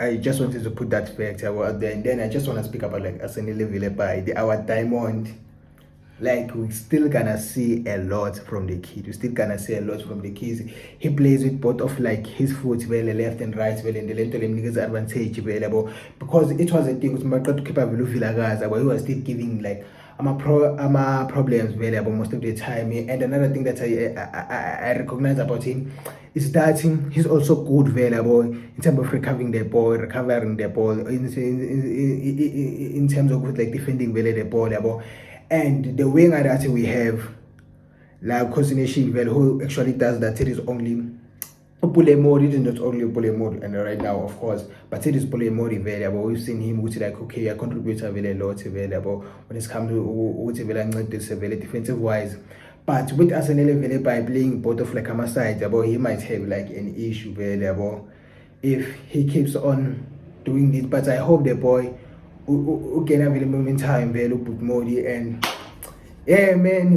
I just wanted to put that fact out there, and then I just want to speak about like Arsenal Villa, our diamond. Like we still gonna see a lot from the kid. We still gonna see a lot from the kids. He plays with both of like his foot well, left and right well, and the lento lemnikeza advantage available because it was a thing with Marco to keep a Vilagaza, but he was still giving like problems available most of the time. And another thing that I recognize about him is that he's also good available in terms of recovering the ball in terms of like defending the ball. And the winger that we have, like Coordination who actually does that, it is only Pulemori, it is not only Pulemori and right now of course, but it is Pulemori available. We've seen him which like okay, I contribute very lot available when it's come to very defensive wise. But with Arsenal by playing both of like a side, he might have like an issue available if he keeps on doing this. But I hope the boy who can have a moment time, put Modi and yeah, man.